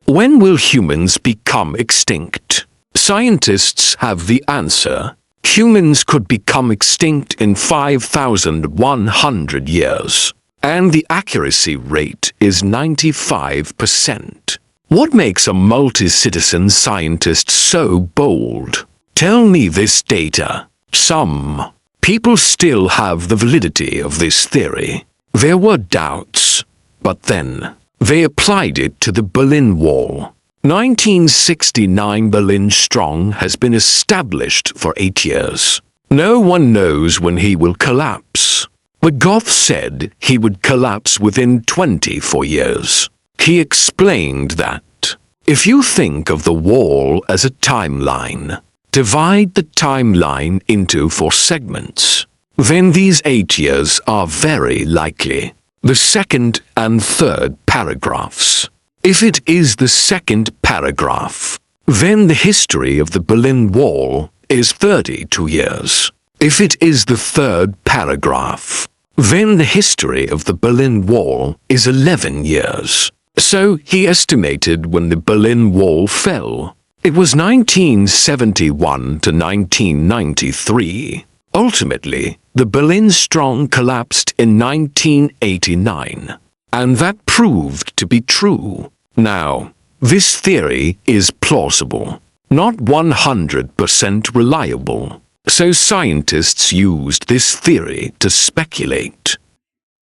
When will humans become extinct? Scientists have the answer. Humans could become extinct in 5,100 years, and the accuracy rate is 95%. What makes a multi-citizen scientist so bold? Tell me this data. Some people still have the validity of this theory. There were doubts, but then they applied it to the Berlin Wall. 1969 Berlin Strong has been established for 8 years. No one knows when he will collapse. But Goff said he would collapse within 24 years. He explained that if you think of the wall as a timeline, divide the timeline into 4 segments, then these 8 years are very likely the second and third paragraphs. If it is the second paragraph, then the history of the Berlin Wall is 32 years. If it is the third paragraph, then the history of the Berlin Wall is 11 years. So he estimated when the Berlin Wall fell. It was 1971 to 1993. Ultimately, the Berlin Strong collapsed in 1989, and that proved to be true. Now, this theory is plausible, not 100% reliable, so scientists used this theory to speculate.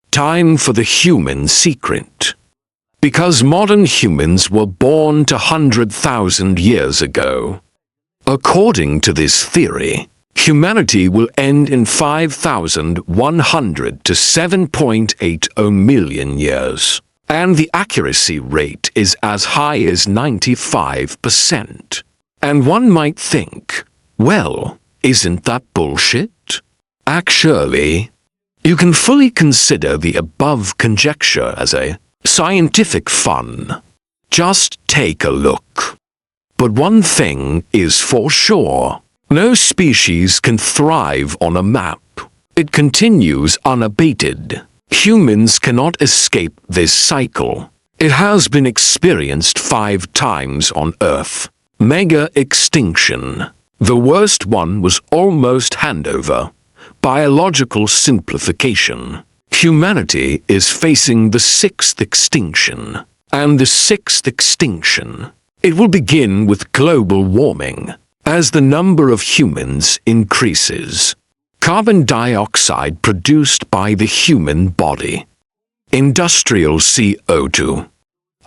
Time for the human secret. Because modern humans were born to 100,000 years ago. According to this theory, humanity will end in 5,100 to 7.80 million years, and the accuracy rate is as high as 95%. And one might think, well, isn't that bullshit? Actually, you can fully consider the above conjecture as a scientific fun. Just take a look. But one thing is for sure. No species can thrive on a map. It continues unabated. Humans cannot escape this cycle. It has been experienced 5 times on Earth. Mega extinction. The worst one was almost handover. Biological simplification. Humanity is facing the 6th extinction. And the 6th extinction, it will begin with global warming. As the number of humans increases, carbon dioxide produced by the human body, industrial CO2,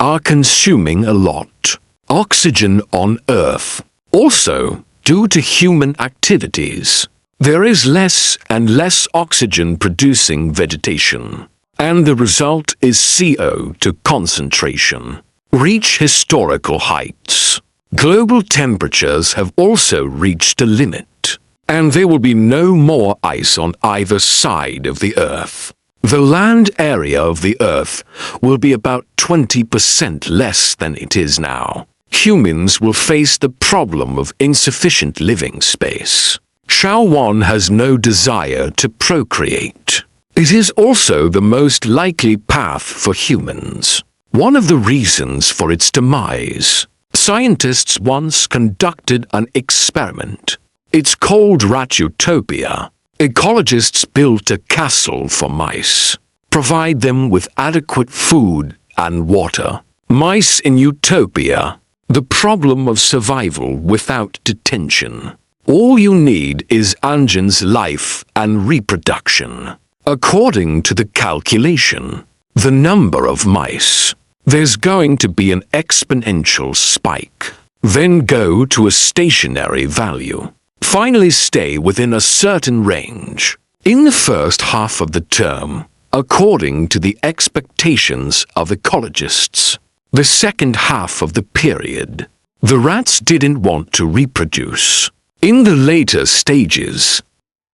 are consuming a lot. Oxygen on Earth. Also, due to human activities, there is less and less oxygen-producing vegetation, and the result is CO2 concentration reach historical heights. Global temperatures have also reached a limit, and there will be no more ice on either side of the Earth. The land area of the Earth will be about 20% less than it is now. Humans will face the problem of insufficient living space. Shaowan has no desire to procreate. It is also the most likely path for humans. One of the reasons for its demise. Scientists once conducted an experiment. It's called Rat Utopia. Ecologists built a castle for mice. Provide them with adequate food and water. Mice in utopia. The problem of survival without detention. All you need is Anjan's life and reproduction. According to the calculation, the number of mice, there's going to be an exponential spike, then go to a stationary value, finally stay within a certain range. In the first half of the term, according to the expectations of ecologists, the second half of the period, the rats didn't want to reproduce. In the later stages,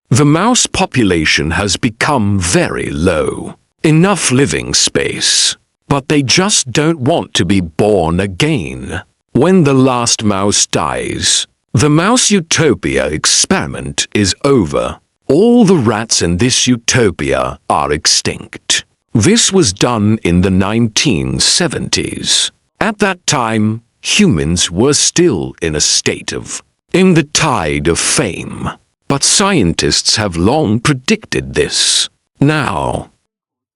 the mouse population has become very low. Enough living space, but they just don't want to be born again. When the last mouse dies, the mouse utopia experiment is over. All the rats in this utopia are extinct. This was done in the 1970s. At that time, humans were still in a state of in the tide of fame. But scientists have long predicted this. Now,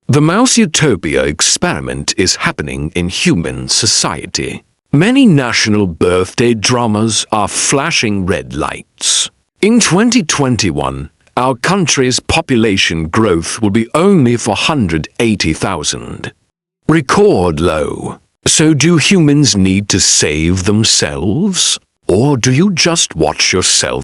the Mouse Utopia experiment is happening in human society. Many national birthday dramas are flashing red lights. In 2021, our country's population growth will be only 480,000. Record low. So do humans need to save themselves? Or do you just watch yourself